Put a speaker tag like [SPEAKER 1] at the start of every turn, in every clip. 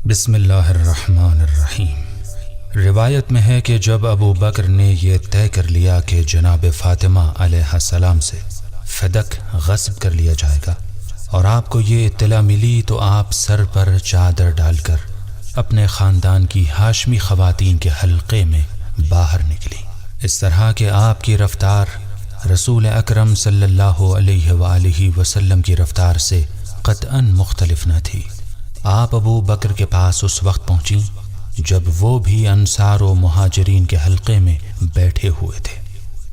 [SPEAKER 1] بسم اللہ الرحمن الرحیم۔ روایت میں ہے کہ جب ابو بکر نے یہ طے کر لیا کہ جناب فاطمہ علیہ السلام سے فدک غصب کر لیا جائے گا اور آپ کو یہ اطلاع ملی تو آپ سر پر چادر ڈال کر اپنے خاندان کی ہاشمی خواتین کے حلقے میں باہر نکلی۔ اس طرح کہ آپ کی رفتار رسول اکرم صلی اللہ علیہ وآلہ وسلم کی رفتار سے قطعاً مختلف نہ تھی۔ آپ ابو بکر کے پاس اس وقت پہنچی جب وہ بھی انصار و مہاجرین کے حلقے میں بیٹھے ہوئے تھے۔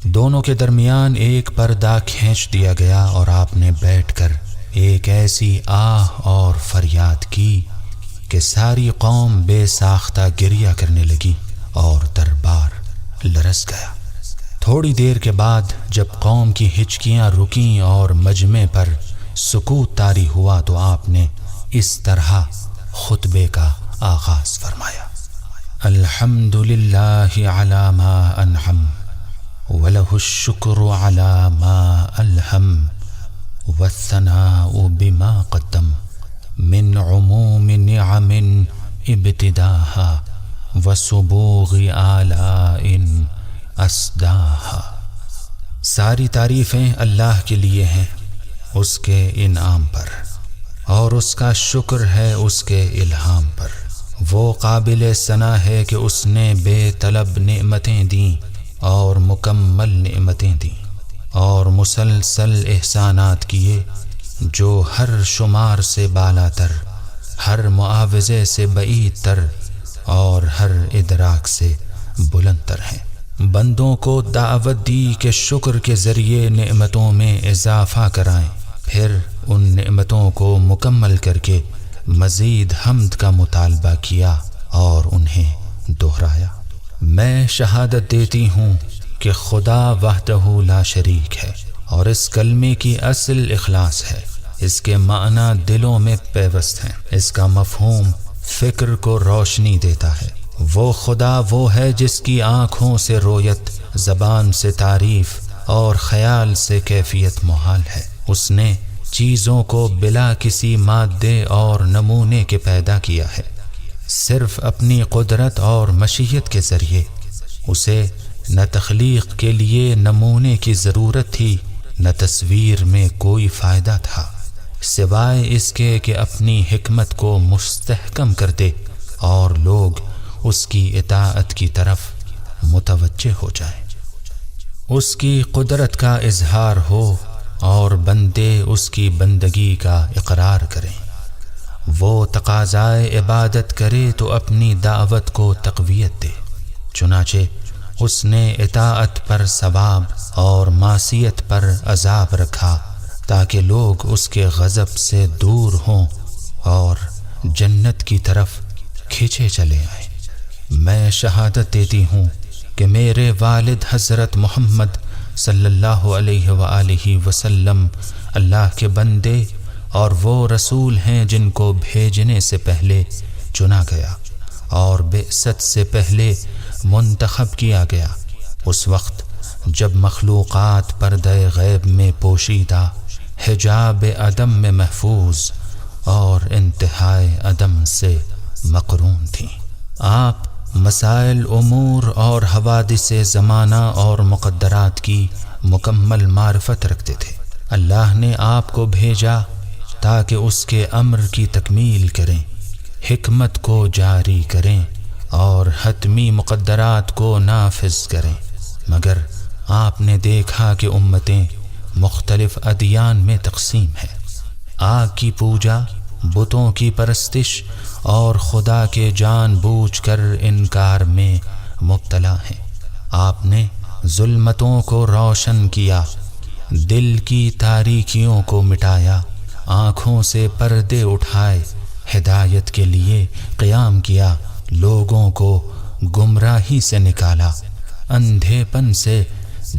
[SPEAKER 1] دونوں کے درمیان ایک پردہ کھینچ دیا گیا اور آپ نے بیٹھ کر ایک ایسی آہ اور فریاد کی کہ ساری قوم بے ساختہ گریہ کرنے لگی اور دربار لرز گیا۔ تھوڑی دیر کے بعد جب قوم کی ہچکیاں رکیں اور مجمع پر سکوت طاری ہوا تو آپ نے اس طرح خطبے کا آغاز فرمایا: الحمد للہ علی ما انعم وله الشکر علی ما الہم والثناء بما قدم من عموم نعم ابتداها وسبوغ آلاء اسداها۔ ساری تعریفیں اللہ کے لیے ہیں اس کے انعام پر، اور اس کا شکر ہے اس کے الہام پر۔ وہ قابل ثنا ہے کہ اس نے بے طلب نعمتیں دیں اور مکمل نعمتیں دیں اور مسلسل احسانات کیے جو ہر شمار سے بالا تر، ہر معاوضے سے بعید تر اور ہر ادراک سے بلند تر ہیں۔ بندوں کو دعوت دی کہ شکر کے ذریعے نعمتوں میں اضافہ کرائیں، پھر ان نعمتوں کو مکمل کر کے مزید حمد کا مطالبہ کیا اور انہیں دہرایا۔ میں شہادت دیتی ہوں کہ خدا وحدہ لا شریک ہے، اور اس کلمے کی اصل اخلاص ہے۔ اس کے معنی دلوں میں پیوست ہیں، اس کا مفہوم فکر کو روشنی دیتا ہے۔ وہ خدا وہ ہے جس کی آنکھوں سے رویت، زبان سے تعریف اور خیال سے کیفیت محال ہے۔ اس نے چیزوں کو بلا کسی مادے اور نمونے کے پیدا کیا ہے، صرف اپنی قدرت اور مشیت کے ذریعے۔ اسے نہ تخلیق کے لیے نمونے کی ضرورت تھی، نہ تصویر میں کوئی فائدہ تھا، سوائے اس کے کہ اپنی حکمت کو مستحکم کر دے اور لوگ اس کی اطاعت کی طرف متوجہ ہو جائیں، اس کی قدرت کا اظہار ہو اور بندے اس کی بندگی کا اقرار کریں۔ وہ تقاضائے عبادت کرے تو اپنی دعوت کو تقویت دے، چنانچہ اس نے اطاعت پر ثواب اور معصیت پر عذاب رکھا تاکہ لوگ اس کے غضب سے دور ہوں اور جنت کی طرف کھینچے چلے آئیں۔ میں شہادت دیتی ہوں کہ میرے والد حضرت محمد صلی اللہ علیہ وآلہ وسلم اللہ کے بندے اور وہ رسول ہیں جن کو بھیجنے سے پہلے چنا گیا اور بعثت سے پہلے منتخب کیا گیا، اس وقت جب مخلوقات پردہ غیب میں پوشیدہ، حجاب عدم میں محفوظ اور انتہائے عدم سے مقرون تھیں۔ آپ مسائل امور اور حوادث زمانہ اور مقدرات کی مکمل معرفت رکھتے تھے۔ اللہ نے آپ کو بھیجا تاکہ اس کے امر کی تکمیل کریں، حکمت کو جاری کریں اور حتمی مقدرات کو نافذ کریں، مگر آپ نے دیکھا کہ امتیں مختلف ادیان میں تقسیم ہیں، آگ کی پوجا، بتوں کی پرستش اور خدا کے جان بوجھ کر انکار میں مبتلا ہیں۔ آپ نے ظلمتوں کو روشن کیا، دل کی تاریکیوں کو مٹایا، آنکھوں سے پردے اٹھائے، ہدایت کے لیے قیام کیا، لوگوں کو گمراہی سے نکالا، اندھے پن سے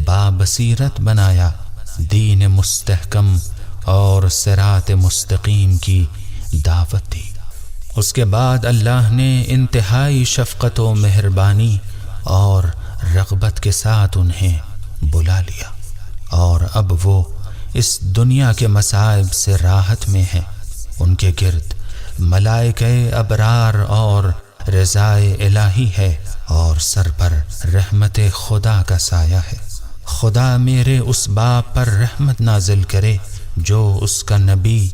[SPEAKER 1] بابصیرت بنایا، دین مستحکم اور صراط مستقیم کی دعوت دی۔ اس کے بعد اللہ نے انتہائی شفقت و مہربانی اور رغبت کے ساتھ انہیں بلا لیا، اور اب وہ اس دنیا کے مصائب سے راحت میں ہیں۔ ان کے گرد ملائکہ ابرار اور رضائے الہی ہے، اور سر پر رحمت خدا کا سایہ ہے۔ خدا میرے اس باپ پر رحمت نازل کرے جو اس کا نبی،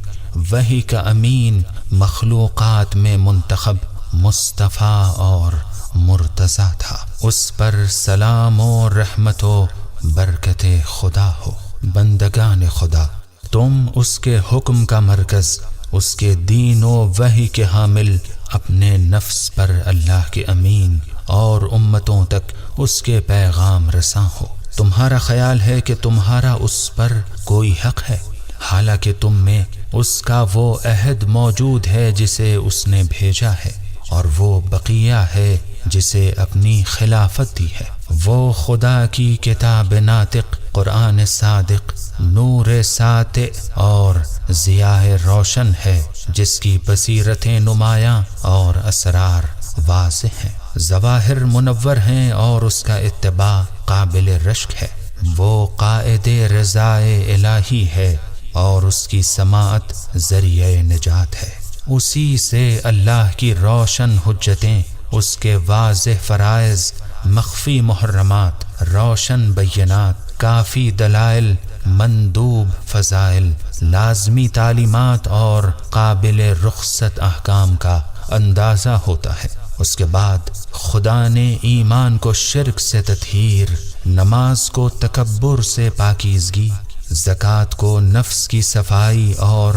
[SPEAKER 1] وحی کا امین، مخلوقات میں منتخب، مصطفیٰ اور مرتضیٰ تھا۔ اس پر سلام و رحمت و برکت خدا ہو۔ بندگان خدا، تم اس کے حکم کا مرکز، اس کے دین و وحی کے حامل، اپنے نفس پر اللہ کے امین اور امتوں تک اس کے پیغام رساں ہو۔ تمہارا خیال ہے کہ تمہارا اس پر کوئی حق ہے، حالانکہ تم میں اس کا وہ عہد موجود ہے جسے اس نے بھیجا ہے، اور وہ بقیہ ہے جسے اپنی خلافت دی ہے۔ وہ خدا کی کتاب ناطق، قرآن صادق، نور ساطع اور ضیاء روشن ہے، جس کی بصیرتیں نمایاں اور اسرار واضح ہیں، ظواہر منور ہیں اور اس کا اتباع قابل رشک ہے۔ وہ قائد رضائے الہی ہے اور اس کی سماعت ذریعہ نجات ہے۔ اسی سے اللہ کی روشن حجتیں، اس کے واضح فرائض، مخفی محرمات، روشن بینات، کافی دلائل، مندوب فضائل، لازمی تعلیمات اور قابل رخصت احکام کا اندازہ ہوتا ہے۔ اس کے بعد خدا نے ایمان کو شرک سے تطہیر، نماز کو تکبر سے پاکیزگی، زکوٰۃ کو نفس کی صفائی اور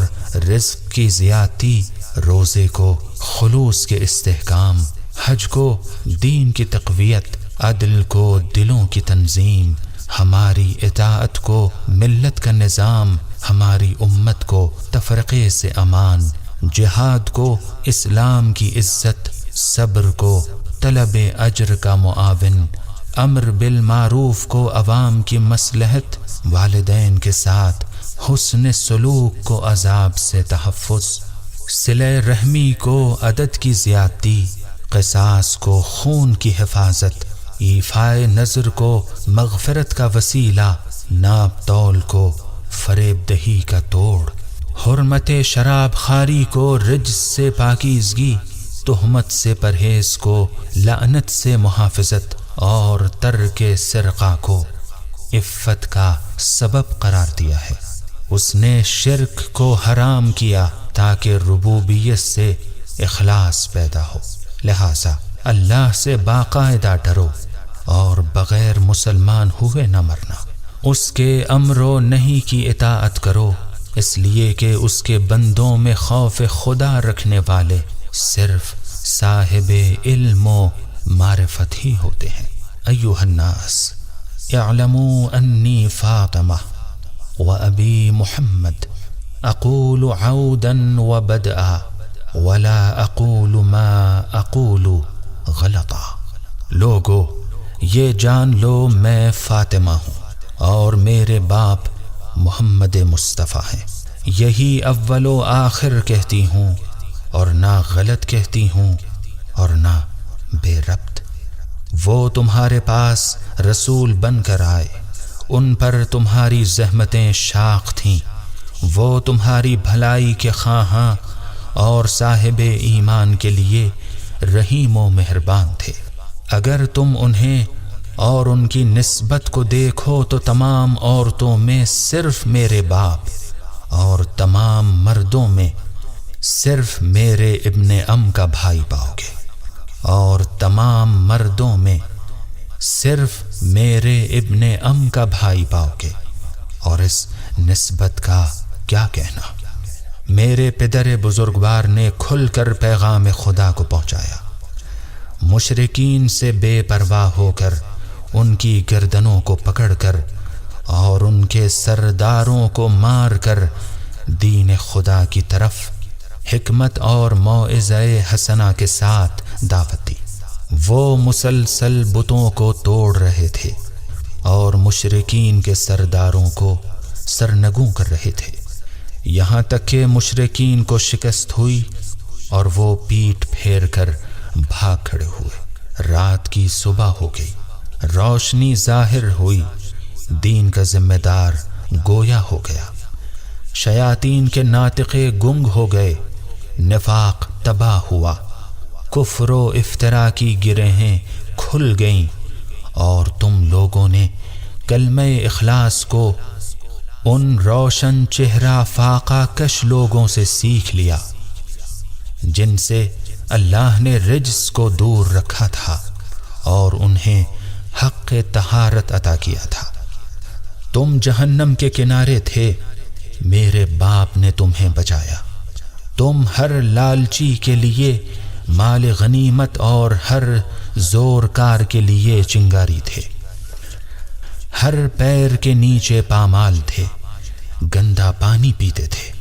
[SPEAKER 1] رزق کی زیادتی، روزے کو خلوص کے استحکام، حج کو دین کی تقویت، عدل کو دلوں کی تنظیم، ہماری اطاعت کو ملت کا نظام، ہماری امت کو تفرقے سے امان، جہاد کو اسلام کی عزت، صبر کو طلب اجر کا معاون، امر بالمعروف کو عوام کی مصلحت، والدین کے ساتھ حسن سلوک کو عذاب سے تحفظ، صلہ رحمی کو عدد کی زیادتی، قصاص کو خون کی حفاظت، ایفائے نذر کو مغفرت کا وسیلہ، ناپ تول کو فریب دہی کا توڑ، حرمت شراب خواری کو رجس سے پاکیزگی، تہمت سے پرہیز کو لعنت سے محافظت، اور ترک سرقہ کو عفت کا سبب قرار دیا ہے۔ اس نے شرک کو حرام کیا تاکہ ربوبیت سے اخلاص پیدا ہو، لہذا اللہ سے باقاعدہ ڈرو اور بغیر مسلمان ہوئے نہ مرنا۔ اس کے امر و نہی کی اطاعت کرو، اس لیے کہ اس کے بندوں میں خوف خدا رکھنے والے صرف صاحب علم و معرفت ہی ہوتے ہیں۔ ایھا الناس اعلموا انی فاطمہ و ابی محمد، اقول عودا و بدءا ولا اقول ما اقول غلطا۔ لوگو یہ جان لو میں فاطمہ ہوں اور میرے باپ محمد مصطفیٰ ہیں، یہی اول و آخر کہتی ہوں، اور نہ غلط کہتی ہوں اور نہ بے ربط۔ وہ تمہارے پاس رسول بن کر آئے، ان پر تمہاری زحمتیں شاق تھیں، وہ تمہاری بھلائی کے خواہاں اور صاحب ایمان کے لیے رحیم و مہربان تھے۔ اگر تم انہیں اور ان کی نسبت کو دیکھو تو تمام عورتوں میں صرف میرے باپ اور تمام مردوں میں صرف میرے ابن ام کا بھائی پاؤ گے، اور تمام مردوں میں صرف میرے ابن ام کا بھائی پاؤ گے، اور اس نسبت کا کیا کہنا۔ میرے پدر بزرگوار نے کھل کر پیغام خدا کو پہنچایا، مشرکین سے بے پرواہ ہو کر ان کی گردنوں کو پکڑ کر اور ان کے سرداروں کو مار کر دین خدا کی طرف حکمت اور موعظہ حسنہ کے ساتھ دعوت دی۔ وہ مسلسل بتوں کو توڑ رہے تھے اور مشرکین کے سرداروں کو سرنگوں کر رہے تھے، یہاں تک کہ مشرکین کو شکست ہوئی اور وہ پیٹ پھیر کر بھاگ کھڑے ہوئے۔ رات کی صبح ہو گئی، روشنی ظاہر ہوئی، دین کا ذمہ دار گویا ہو گیا، شیاطین کے ناطقے گنگ ہو گئے، نفاق تباہ ہوا، کفر و افترا کی گرہیں کھل گئیں، اور تم لوگوں نے کلمہ اخلاص کو ان روشن چہرہ فاقہ کش لوگوں سے سیکھ لیا جن سے اللہ نے رجس کو دور رکھا تھا اور انہیں حق طہارت عطا کیا تھا۔ تم جہنم کے کنارے تھے، میرے باپ نے تمہیں بچایا۔ تم ہر لالچی کے لیے مال غنیمت اور ہر زور کار کے لیے چنگاری تھے، ہر پیر کے نیچے پامال تھے، گندا پانی پیتے تھے،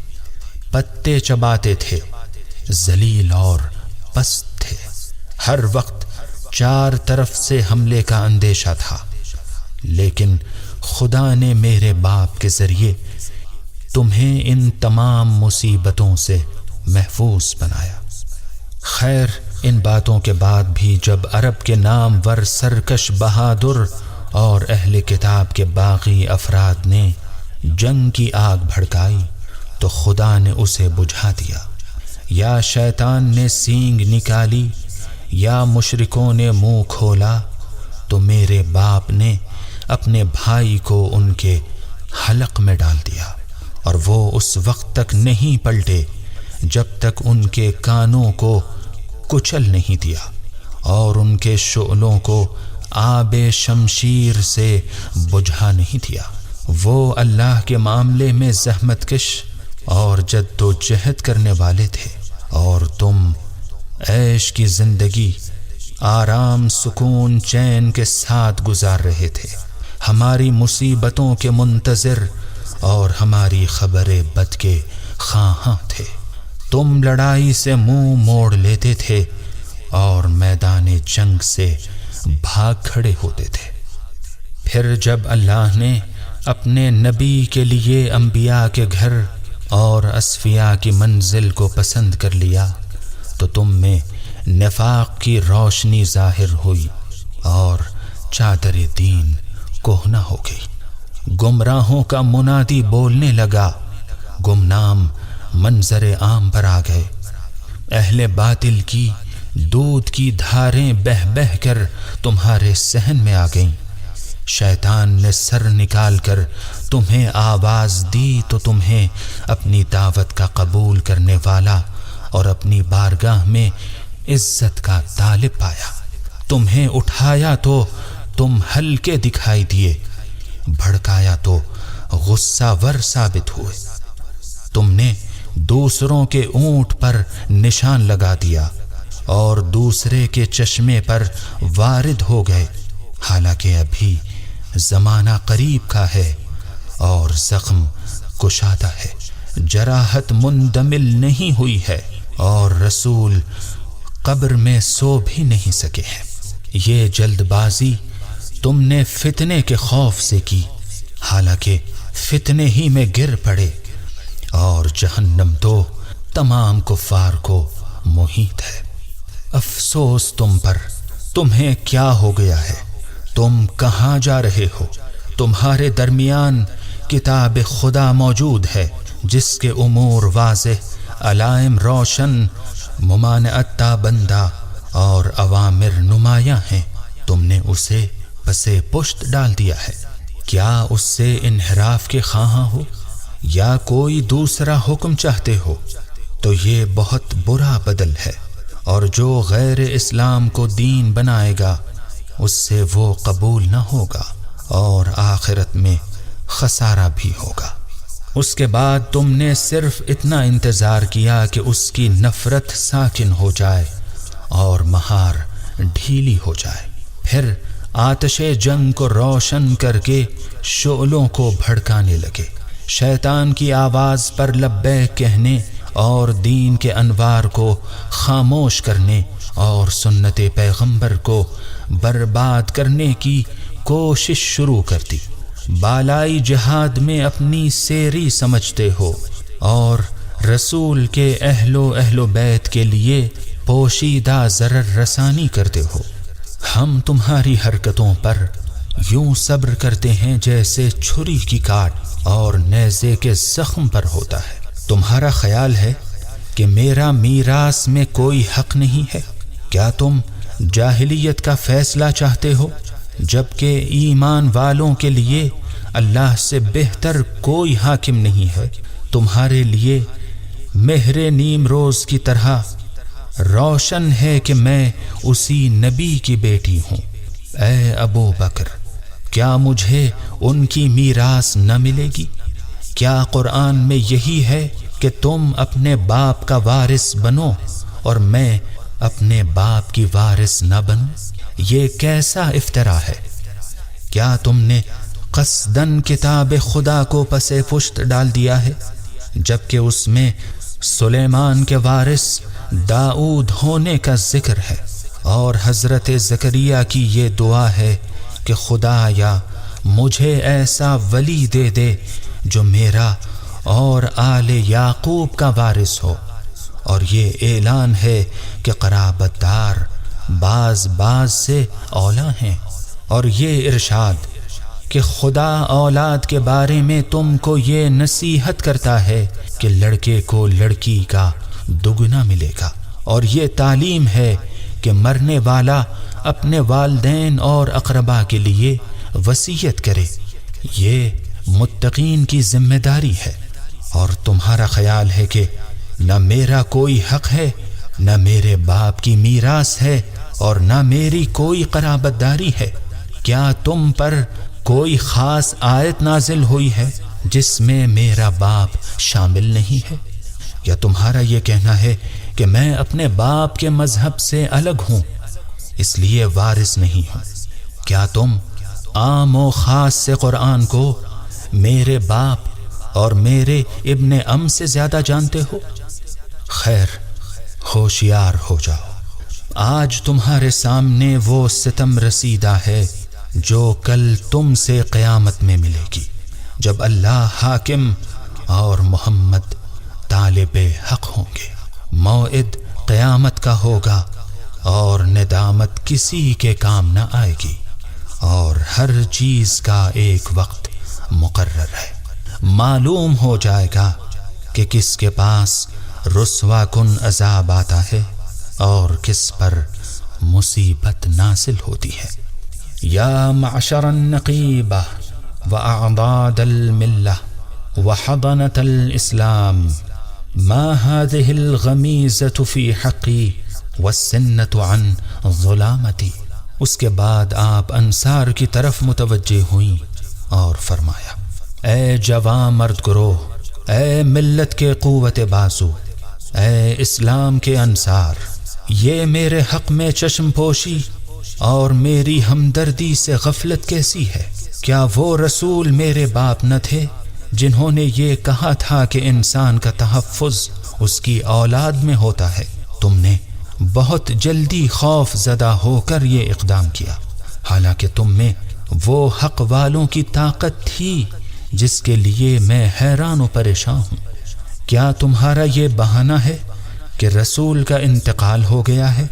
[SPEAKER 1] پتے چباتے تھے، ذلیل اور پست تھے، ہر وقت چار طرف سے حملے کا اندیشہ تھا، لیکن خدا نے میرے باپ کے ذریعے تمہیں ان تمام مصیبتوں سے محفوظ بنایا۔ خیر، ان باتوں کے بعد بھی جب عرب کے نامور سرکش بہادر اور اہل کتاب کے باغی افراد نے جنگ کی آگ بھڑکائی تو خدا نے اسے بجھا دیا۔ یا شیطان نے سینگ نکالی یا مشرکوں نے منہ کھولا تو میرے باپ نے اپنے بھائی کو ان کے حلق میں ڈال دیا، اور وہ اس وقت تک نہیں پلٹے جب تک ان کے کانوں کو کچل نہیں دیا اور ان کے شعلوں کو آب شمشیر سے بجھا نہیں دیا۔ وہ اللہ کے معاملے میں زحمت کش اور جد و جہد کرنے والے تھے، اور تم عیش کی زندگی آرام، سکون، چین کے ساتھ گزار رہے تھے، ہماری مصیبتوں کے منتظر اور ہماری خبر بد کے خواہاں تھے۔ تم لڑائی سے منہ موڑ لیتے تھے اور میدان جنگ سے بھاگ کھڑے ہوتے تھے۔ پھر جب اللہ نے اپنے نبی کے لیے انبیاء کے گھر اور اصفیاء کی منزل کو پسند کر لیا تو تم میں نفاق کی روشنی ظاہر ہوئی اور چادر دین کہنہ ہو گئی۔ گمراہوں کا منادی بولنے لگا، گمنام منظر عام پر آ گئے۔ اہل باطل کی دودھ کی دھاریں بہہ بہہ کر تمہارے صحن میں آ گئیں۔ شیطان نے سر نکال کر تمہیں آواز دی تو تمہیں اپنی دعوت کا قبول کرنے والا اور اپنی بارگاہ میں عزت کا طالب پایا۔ تمہیں اٹھایا تو تم ہلکے دکھائی دیے، بھڑکایا تو غصہ ور ثابت ہوئے۔ تم نے دوسروں کے اونٹ پر نشان لگا دیا اور دوسرے کے چشمے پر وارد ہو گئے، حالانکہ ابھی زمانہ قریب کا ہے اور زخم کشادہ ہے، جراحت مندمل نہیں ہوئی ہے اور رسول قبر میں سو بھی نہیں سکے ہیں۔ یہ جلد بازی تم نے فتنے کے خوف سے کی، حالانکہ فتنے ہی میں گر پڑے، اور جہنم تو تمام کفار کو محیط ہے۔ افسوس تم پر، تمہیں کیا ہو گیا ہے؟ تم کہاں جا رہے ہو؟ تمہارے درمیان کتاب خدا موجود ہے جس کے امور واضح، علائم روشن، ممانعت تابندہ اور اوامر نمایاں ہیں۔ تم نے اسے پسے پشت ڈال دیا ہے۔ کیا اس سے انحراف کے خواہاں ہو یا کوئی دوسرا حکم چاہتے ہو؟ تو یہ بہت برا بدل ہے، اور جو غیر اسلام کو دین بنائے گا اس سے وہ قبول نہ ہوگا اور آخرت میں خسارہ بھی ہوگا۔ اس کے بعد تم نے صرف اتنا انتظار کیا کہ اس کی نفرت ساکن ہو جائے اور مہار ڈھیلی ہو جائے، پھر آتش جنگ کو روشن کر کے شعلوں کو بھڑکانے لگے، شیطان کی آواز پر لبیک کہنے اور دین کے انوار کو خاموش کرنے اور سنت پیغمبر کو برباد کرنے کی کوشش شروع کر دی۔ بالائی جہاد میں اپنی سیری سمجھتے ہو اور رسول کے اہل و بیت کے لیے پوشیدہ ضرر رسانی کرتے ہو۔ ہم تمہاری حرکتوں پر یوں صبر کرتے ہیں جیسے چھری کی کاٹ اور نیزے کے زخم پر ہوتا ہے۔ تمہارا خیال ہے کہ میرا میراث میں کوئی حق نہیں ہے؟ کیا تم جاہلیت کا فیصلہ چاہتے ہو جبکہ ایمان والوں کے لیے اللہ سے بہتر کوئی حاکم نہیں ہے؟ تمہارے لیے مہر نیم روز کی طرح روشن ہے کہ میں اسی نبی کی بیٹی ہوں۔ اے ابو بکر، کیا مجھے ان کی میراث نہ ملے گی؟ کیا قرآن میں یہی ہے کہ تم اپنے باپ کا وارث بنو اور میں اپنے باپ کی وارث نہ بنوں؟ یہ کیسا افترا ہے؟ کیا تم نے قصداً کتاب خدا کو پس پشت ڈال دیا ہے جبکہ اس میں سلیمان کے وارث داؤد ہونے کا ذکر ہے، اور حضرت زکریا کی یہ دعا ہے کہ خدا یا مجھے ایسا ولی دے دے جو میرا اور آل یعقوب کا وارث ہو، اور یہ اعلان ہے کہ قرابت دار بعض سے اولا ہیں، اور یہ ارشاد کہ خدا اولاد کے بارے میں تم کو یہ نصیحت کرتا ہے کہ لڑکے کو لڑکی کا دگنا ملے گا، اور یہ تعلیم ہے کہ مرنے والا اپنے والدین اور اقربا کے لیے وصیت کرے۔ یہ متقین کی ذمہ داری ہے، اور تمہارا خیال ہے کہ نہ میرا کوئی حق ہے، نہ میرے باپ کی میراث ہے، اور نہ میری کوئی قرابت داری ہے۔ کیا تم پر کوئی خاص آیت نازل ہوئی ہے جس میں میرا باپ شامل نہیں ہے؟ یا تمہارا یہ کہنا ہے کہ میں اپنے باپ کے مذہب سے الگ ہوں اس لیے وارث نہیں ہوں؟ کیا تم عام و خاص سے قرآن کو میرے باپ اور میرے ابن ام سے زیادہ جانتے ہو؟ خیر، ہوشیار ہو جاؤ، آج تمہارے سامنے وہ ستم رسیدہ ہے جو کل تم سے قیامت میں ملے گی، جب اللہ حاکم اور محمد طالب حق ہوں گے۔ موعد قیامت کا ہوگا اور ندامت کسی کے کام نہ آئے گی، اور ہر چیز کا ایک وقت مقرر ہے۔ معلوم ہو جائے گا کہ کس کے پاس رسوا کن عذاب آتا ہے اور کس پر مصیبت نازل ہوتی ہے۔ یا معشر النقیبہ واعضاد الملہ وحضنۃ الاسلام ما هذه الغمیزة فی حقی والسنۃ عن ظلامتی۔ اس کے بعد آپ انصار کی طرف متوجہ ہوئیں اور فرمایا، اے جوان مرد گروہ، اے ملت کے قوت بازو، اے اسلام کے انصار، یہ میرے حق میں چشم پوشی اور میری ہمدردی سے غفلت کیسی ہے؟ کیا وہ رسول میرے باپ نہ تھے جنہوں نے یہ کہا تھا کہ انسان کا تحفظ اس کی اولاد میں ہوتا ہے؟ تم نے بہت جلدی خوف زدہ ہو کر یہ اقدام کیا، حالانکہ تم میں وہ حق والوں کی طاقت تھی جس کے لیے میں حیران و پریشان ہوں۔ کیا تمہارا یہ بہانہ ہے کہ رسول کا انتقال ہو گیا ہے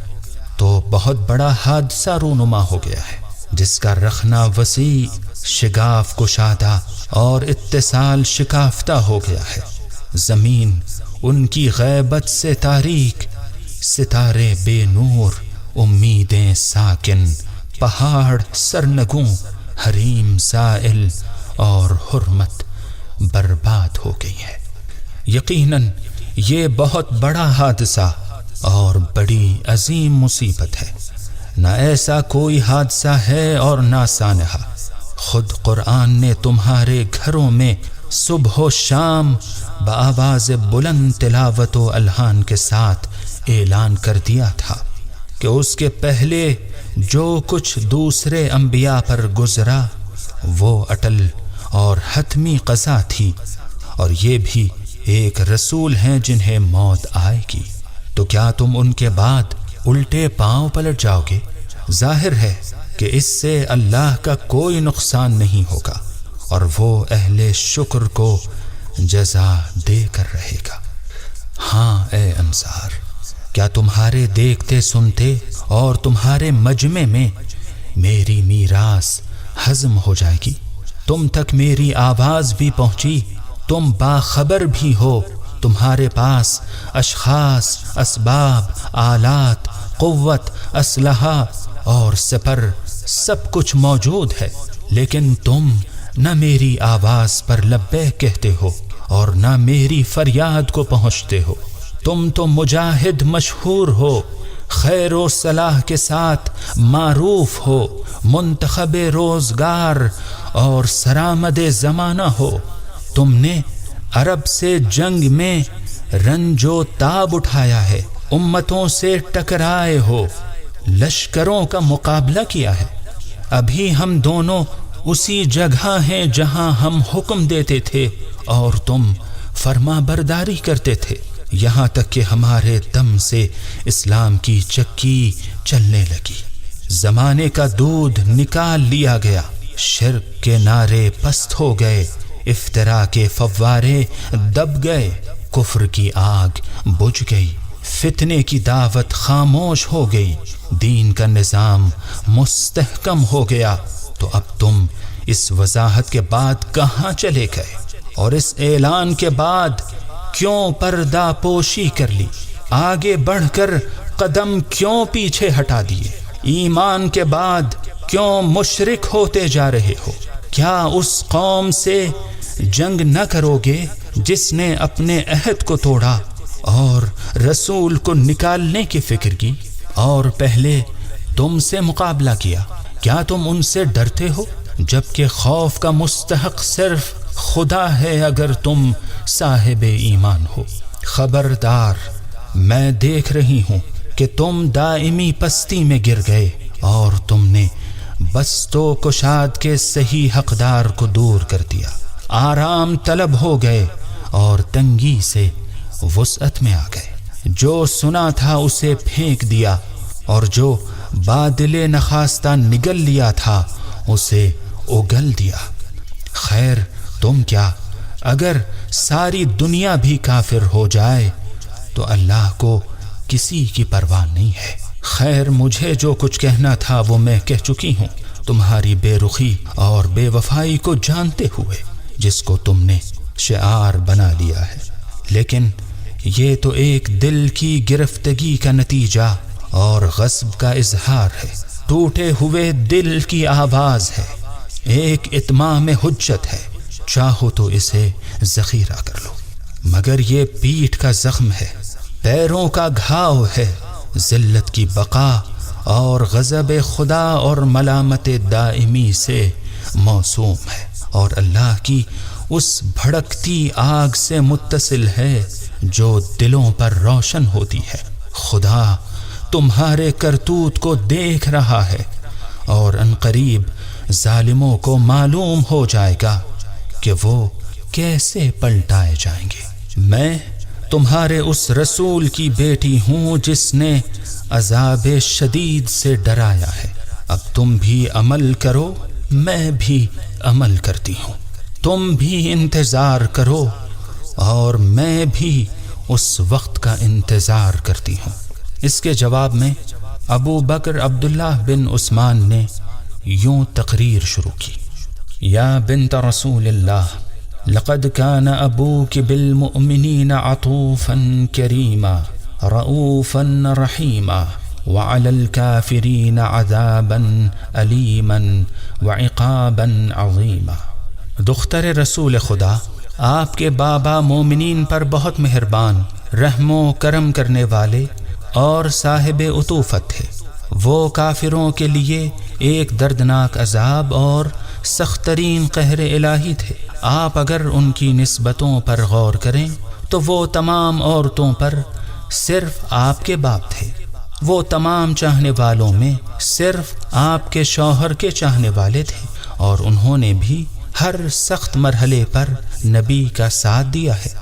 [SPEAKER 1] تو بہت بڑا حادثہ رونما ہو گیا ہے، جس کا رخنہ وسیع، شگاف کشادہ اور اتصال شکافتہ ہو گیا ہے؟ زمین ان کی غیبت سے تاریک، ستارے بے نور، امیدیں ساکن، پہاڑ سرنگوں، حریم زائل اور حرمت برباد ہو گئی ہے۔ یقیناً یہ بہت بڑا حادثہ اور بڑی عظیم مصیبت ہے، نہ ایسا کوئی حادثہ ہے اور نہ سانحہ۔ خود قرآن نے تمہارے گھروں میں صبح و شام بآواز بلند تلاوت و الحان کے ساتھ اعلان کر دیا تھا کہ اس کے پہلے جو کچھ دوسرے انبیاء پر گزرا وہ اٹل اور حتمی قضا تھی، اور یہ بھی ایک رسول ہیں جنہیں موت آئے گی۔ تو کیا تم ان کے بعد الٹے پاؤں پلٹ جاؤ گے؟ ظاہر ہے کہ اس سے اللہ کا کوئی نقصان نہیں ہوگا، اور وہ اہل شکر کو جزا دے کر رہے گا۔ ہاں اے انصار، کیا تمہارے دیکھتے سنتے اور تمہارے مجمع میں میری میراث ہضم ہو جائے گی؟ تم تک میری آواز بھی پہنچی، تم باخبر بھی ہو تمہارے پاس اشخاص، اسباب، آلات، قوت، اسلحہ اور سپر سب کچھ موجود ہے، لیکن تم نہ میری آواز پر لبیک کہتے ہو اور نہ میری فریاد کو پہنچتے ہو۔ تم تو مجاہد مشہور ہو، خیر و صلاح کے ساتھ معروف ہو، منتخب روزگار اور سرآمد زمانہ ہو۔ تم نے عرب سے جنگ میں رنج و تاب اٹھایا ہے، امتوں سے ٹکرائے ہو، لشکروں کا مقابلہ کیا ہے۔ ابھی ہم دونوں اسی جگہ ہیں جہاں ہم حکم دیتے تھے اور تم فرما برداری کرتے تھے، یہاں تک کہ ہمارے دم سے اسلام کی چکی چلنے لگی، زمانے کا دودھ نکال لیا گیا، شرک کے نعرے پست ہو گئے، افتراء کے فوارے دب گئے، کفر کی آگ بجھ گئی، فتنے کی دعوت خاموش ہو گئی، دین کا نظام مستحکم ہو گیا۔ تو اب تم اس وضاحت کے بعد کہاں چلے گئے اور اس اعلان کے بعد کیوں پردہ پوشی کر لی؟ آگے بڑھ کر قدم کیوں پیچھے ہٹا دیے؟ ایمان کے بعد کیوں مشرک ہوتے جا رہے ہو؟ کیا اس قوم سے جنگ نہ کرو گے جس نے اپنے عہد کو توڑا اور رسول کو نکالنے کی فکر کی اور پہلے تم سے مقابلہ کیا؟ کیا تم ان سے ڈرتے ہو جبکہ خوف کا مستحق صرف خدا ہے اگر تم صاحب ایمان ہو؟ خبردار، میں دیکھ رہی ہوں کہ تم دائمی پستی میں گر گئے اور تم نے بست و کشاد کے صحیح حقدار کو دور کر دیا، آرام طلب ہو گئے اور تنگی سے وسعت میں آ گئے، جو سنا تھا اسے پھینک دیا اور جو بادل نخواستہ نگل لیا تھا اسے اگل دیا۔ خیر تم کیا، اگر ساری دنیا بھی کافر ہو جائے تو اللہ کو کسی کی پرواہ نہیں ہے۔ خیر مجھے جو کچھ کہنا تھا وہ میں کہہ چکی ہوں، تمہاری بے رخی اور بے وفائی کو جانتے ہوئے جس کو تم نے شعار بنا لیا ہے، لیکن یہ تو ایک دل کی گرفتگی کا نتیجہ اور غصب کا اظہار ہے، ٹوٹے ہوئے دل کی آواز ہے، ایک اتمام حجت ہے، چاہو تو اسے ذخیرہ کر لو، مگر یہ پیٹھ کا زخم ہے، پیروں کا گھاؤ ہے، ذلت کی بقا اور غضب خدا اور ملامت دائمی سے موسوم ہے اور اللہ کی اس بھڑکتی آگ سے متصل ہے جو دلوں پر روشن ہوتی ہے۔ خدا تمہارے کرتوت کو دیکھ رہا ہے اور عنقریب ظالموں کو معلوم ہو جائے گا کہ وہ کیسے پلٹائے جائیں گے۔ میں تمہارے اس رسول کی بیٹی ہوں جس نے عذاب شدید سے ڈرایا ہے، اب تم بھی عمل کرو، میں بھی عمل کرتی ہوں، تم بھی انتظار کرو اور میں بھی اس وقت کا انتظار کرتی ہوں۔ اس کے جواب میں ابو بکر عبداللہ بن عثمان نے یوں تقریر شروع کی: یا بنت رسول اللہ، لقد كان ابوك بالمؤمنين عطوفا كريما رؤوفا رحيما وعلى الكافرين عذابا أليما وعقابا عظيما۔ دختر رسول خدا، آپ کے بابا مومنین پر بہت مہربان، رحم و کرم کرنے والے اور صاحب عطوفت تھے، وہ کافروں کے لیے ایک دردناک عذاب اور سخت ترین قہر الہی تھے۔ آپ اگر ان کی نسبتوں پر غور کریں تو وہ تمام عورتوں پر صرف آپ کے باپ تھے، وہ تمام چاہنے والوں میں صرف آپ کے شوہر کے چاہنے والے تھے، اور انہوں نے بھی ہر سخت مرحلے پر نبی کا ساتھ دیا ہے۔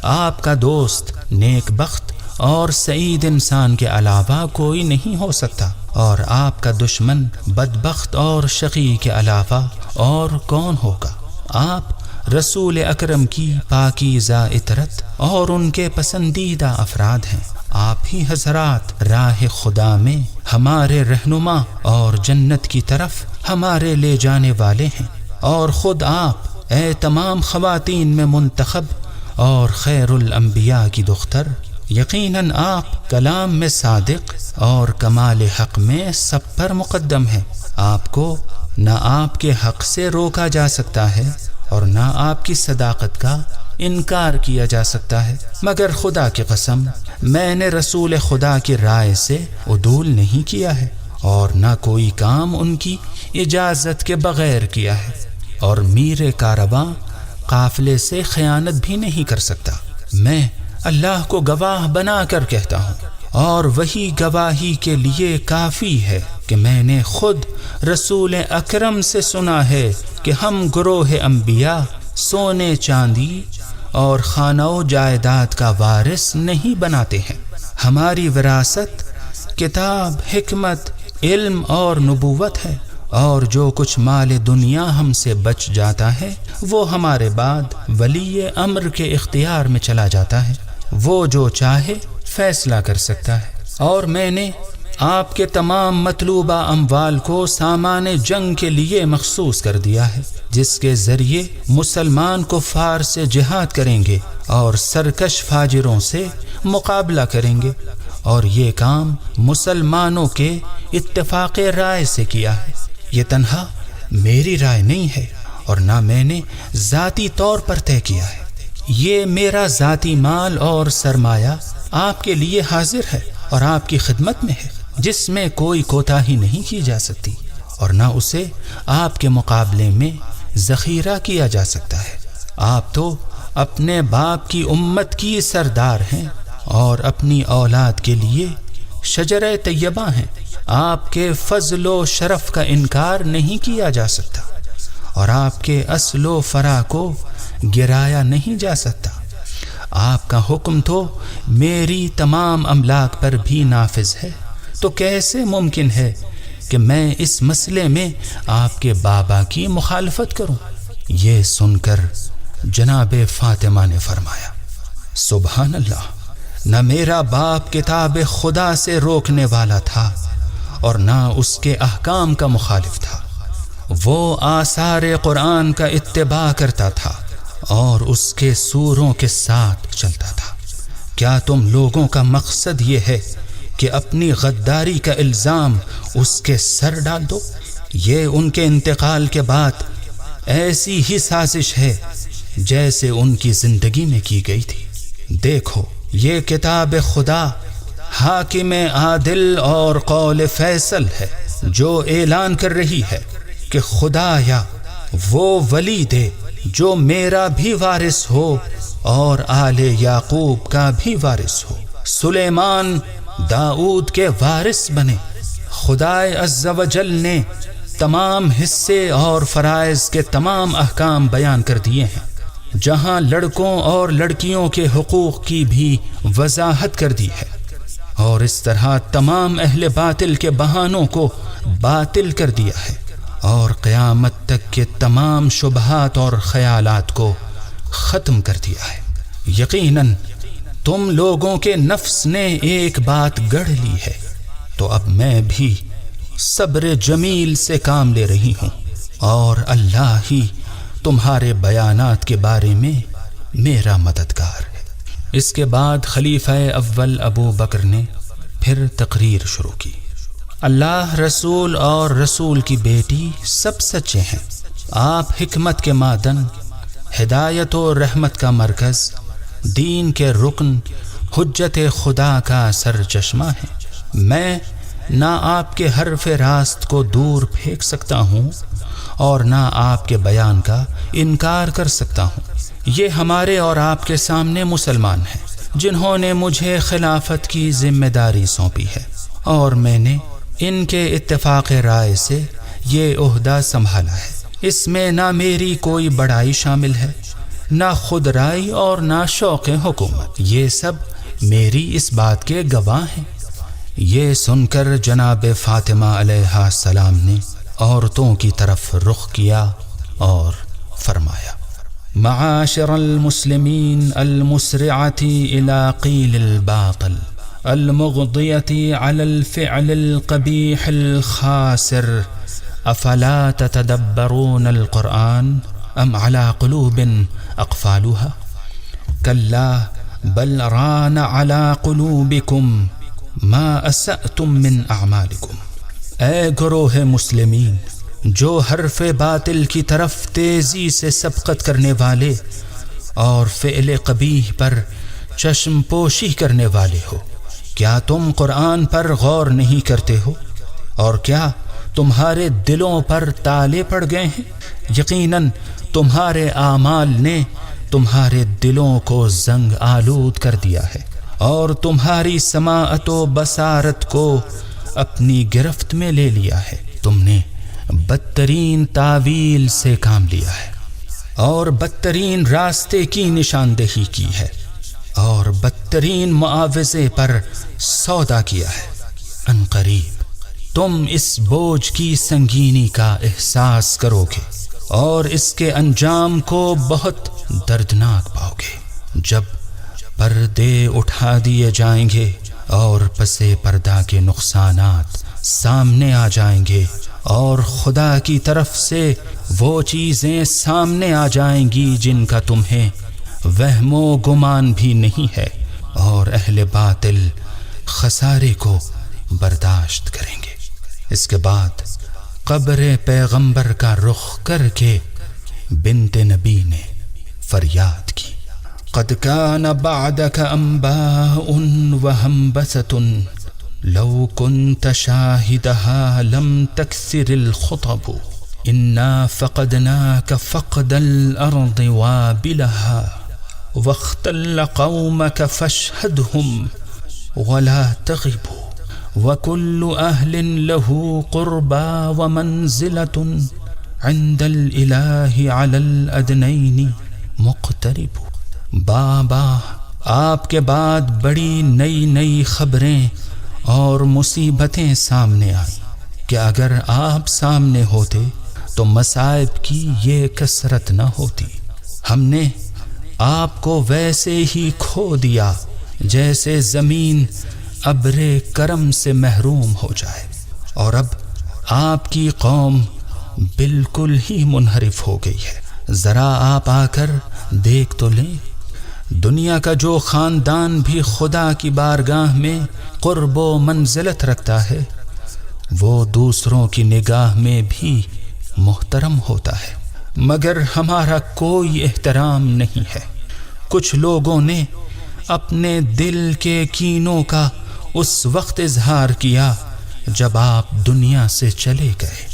[SPEAKER 1] آپ کا دوست نیک بخت اور سعید انسان کے علاوہ کوئی نہیں ہو سکتا، اور آپ کا دشمن بدبخت اور شقی کے علاوہ اور کون ہوگا؟ آپ رسول اکرم کی پاکیزہ عطرت اور ان کے پسندیدہ افراد ہیں۔ آپ ہی حضرات راہ خدا میں ہمارے رہنما اور جنت کی طرف ہمارے لے جانے والے ہیں، اور خود آپ اے تمام خواتین میں منتخب اور خیر الانبیاء کی دختر، یقیناً آپ کلام میں صادق اور کمال حق میں سب پر مقدم ہیں۔ آپ کو نہ آپ کے حق سے روکا جا سکتا ہے اور نہ آپ کی صداقت کا انکار کیا جا سکتا ہے، مگر خدا کی قسم میں نے رسول خدا کی رائے سے عدول نہیں کیا ہے، اور نہ کوئی کام ان کی اجازت کے بغیر کیا ہے، اور میر کارواں قافلے سے خیانت بھی نہیں کر سکتا۔ میں اللہ کو گواہ بنا کر کہتا ہوں، اور وہی گواہی کے لیے کافی ہے کہ میں نے خود رسول اکرم سے سنا ہے کہ ہم گروہ انبیاء سونے چاندی اور خانہ و جائیداد کا وارث نہیں بناتے ہیں۔ ہماری وراثت کتاب، حکمت، علم اور نبوت ہے، اور جو کچھ مال دنیا ہم سے بچ جاتا ہے وہ ہمارے بعد ولی امر کے اختیار میں چلا جاتا ہے، وہ جو چاہے فیصلہ کر سکتا ہے۔ اور میں نے آپ کے تمام مطلوبہ اموال کو سامان جنگ کے لیے مخصوص کر دیا ہے، جس کے ذریعے مسلمان کفار سے جہاد کریں گے اور سرکش فاجروں سے مقابلہ کریں گے، اور یہ کام مسلمانوں کے اتفاق رائے سے کیا ہے۔ یہ تنہا میری رائے نہیں ہے اور نہ میں نے ذاتی طور پر طے کیا ہے۔ یہ میرا ذاتی مال اور سرمایہ آپ کے لیے حاضر ہے اور آپ کی خدمت میں ہے، جس میں کوئی کوتاہی نہیں کی جا سکتی، اور نہ اسے آپ کے مقابلے میں ذخیرہ کیا جا سکتا ہے۔ آپ تو اپنے باپ کی امت کی سردار ہیں اور اپنی اولاد کے لیے شجرہ طیبہ ہیں۔ آپ کے فضل و شرف کا انکار نہیں کیا جا سکتا، اور آپ کے اصل و فرع کو گرایا نہیں جا سکتا۔ آپ کا حکم تو میری تمام املاک پر بھی نافذ ہے، تو کیسے ممکن ہے کہ میں اس مسئلے میں آپ کے بابا کی مخالفت کروں؟ یہ سن کر جناب فاطمہ نے فرمایا، سبحان اللہ، نہ میرا باپ کتاب خدا سے روکنے والا تھا اور نہ اس کے احکام کا مخالف تھا، وہ آثار قرآن کا اتباع کرتا تھا اور اس کے سوروں کے ساتھ چلتا تھا۔ کیا تم لوگوں کا مقصد یہ ہے کہ اپنی غداری کا الزام اس کے سر ڈال دو؟ یہ ان کے انتقال کے بعد ایسی ہی سازش ہے جیسے ان کی زندگی میں کی گئی تھی۔ دیکھو، یہ کتاب خدا حاکم عادل اور قول فیصل ہے، جو اعلان کر رہی ہے کہ خدایا وہ ولی دے جو میرا بھی وارث ہو اور آل یعقوب کا بھی وارث ہو، سلیمان داؤد کے وارث بنے۔ خدائے عز و جل نے تمام حصے اور فرائض کے تمام احکام بیان کر دیے ہیں، جہاں لڑکوں اور لڑکیوں کے حقوق کی بھی وضاحت کر دی ہے، اور اس طرح تمام اہل باطل کے بہانوں کو باطل کر دیا ہے، اور قیامت تک کے تمام شبہات اور خیالات کو ختم کر دیا ہے۔ یقیناً تم لوگوں کے نفس نے ایک بات گڑھ لی ہے، تو اب میں بھی صبر جمیل سے کام لے رہی ہوں، اور اللہ ہی تمہارے بیانات کے بارے میں میرا مددگار ہے۔ اس کے بعد خلیفہ اول ابو بکر نے پھر تقریر شروع کی۔ اللہ، رسول اور رسول کی بیٹی سب سچے ہیں۔ آپ حکمت کے معدن، ہدایت و رحمت کا مرکز، دین کے رکن، حجت خدا کا سر چشمہ ہے۔ میں نہ آپ کے حرف راست کو دور پھینک سکتا ہوں اور نہ آپ کے بیان کا انکار کر سکتا ہوں۔ یہ ہمارے اور آپ کے سامنے مسلمان ہیں جنہوں نے مجھے خلافت کی ذمہ داری سونپی ہے، اور میں نے ان کے اتفاق رائے سے یہ عہدہ سنبھالا ہے۔ اس میں نہ میری کوئی بڑائی شامل ہے، نہ خود رائی اور نہ شوق حکومت، یہ سب میری اس بات کے گواہ ہیں۔ یہ سن کر جناب فاطمہ علیہ السلام نے عورتوں کی طرف رخ کیا اور فرمایا، معاشر المسلمین المسرعة الى قیل الباطل المغضية على الفعل القبيح الخاسر افلا تتدبرون القرآن ام على قلوب اقفالها۔ کلا بل ران علی قلوبکم ما اسأتم من اعمالکم۔ اے گروہ مسلمین جو حرف باطل کی طرف تیزی سے سبقت کرنے والے اور فعل قبیح پر چشم پوشی کرنے والے ہو، کیا تم قرآن پر غور نہیں کرتے ہو؟ اور کیا تمہارے دلوں پر تالے پڑ گئے ہیں؟ یقیناً تمہارے اعمال نے تمہارے دلوں کو زنگ آلود کر دیا ہے اور تمہاری سماعت و بصارت کو اپنی گرفت میں لے لیا ہے۔ تم نے بدترین تعویل سے کام لیا ہے اور بدترین راستے کی نشاندہی کی ہے اور بدترین معاوضے پر سودا کیا ہے۔ ان قریب تم اس بوجھ کی سنگینی کا احساس کرو گے اور اس کے انجام کو بہت دردناک پاؤ گے، جب پردے اٹھا دیے جائیں گے اور پس پردہ کے نقصانات سامنے آ جائیں گے اور خدا کی طرف سے وہ چیزیں سامنے آ جائیں گی جن کا تمہیں وہم و گمان بھی نہیں ہے، اور اہل باطل خسارے کو برداشت کریں گے۔ اس کے بعد قبر پیغمبر کا رخ کر کے بنت نبی نے فریاد کی، قد کان بعدک انباء وہمبسة لو كنت شاهدها لم تكثر الخطب انا فقدناك فقد الارض وابلها واختل قومك فاشهدهم ولا تغبوا وكل اهل له قربى ومنزلة عند الاله على الادنين مقترب۔ بابا آپ کے بعد بڑی نئی نئی خبریں اور مصیبتیں سامنے آئیں کہ اگر آپ سامنے ہوتے تو مصائب کی یہ کثرت نہ ہوتی۔ ہم نے آپ کو ویسے ہی کھو دیا جیسے زمین ابر کرم سے محروم ہو جائے، اور اب آپ کی قوم بالکل ہی منحرف ہو گئی ہے۔ ذرا آپ آ کر دیکھ تو لیں، دنیا کا جو خاندان بھی خدا کی بارگاہ میں قرب و منزلت رکھتا ہے وہ دوسروں کی نگاہ میں بھی محترم ہوتا ہے، مگر ہمارا کوئی احترام نہیں ہے۔ کچھ لوگوں نے اپنے دل کے کینوں کا اس وقت اظہار کیا جب آپ دنیا سے چلے گئے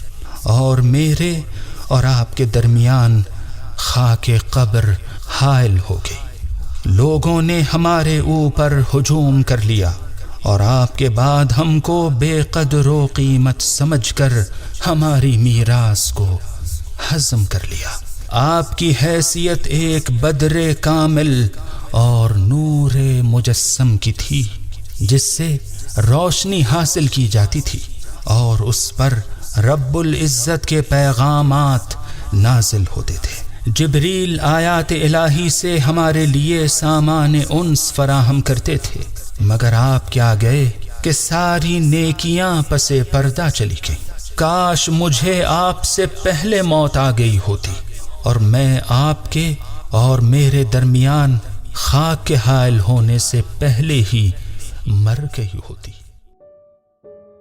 [SPEAKER 1] اور میرے اور آپ کے درمیان خاک قبر حائل ہو گئی۔ لوگوں نے ہمارے اوپر ہجوم کر لیا اور آپ کے بعد ہم کو بے قدر و قیمت سمجھ کر ہماری میراث کو ہضم کر لیا۔ آپ کی حیثیت ایک بدر کامل اور نور مجسم کی تھی جس سے روشنی حاصل کی جاتی تھی اور اس پر رب العزت کے پیغامات نازل ہوتے تھے۔ جبریل آیات الہی سے ہمارے لیے سامان انس فراہم کرتے تھے، مگر آپ کیا گئے کہ ساری نیکیاں پس پردہ چلی گئیں۔ کاش مجھے آپ سے پہلے موت آ گئی ہوتی اور میں آپ کے اور میرے درمیان خاک کے حائل ہونے سے پہلے ہی مر گئی ہوتی۔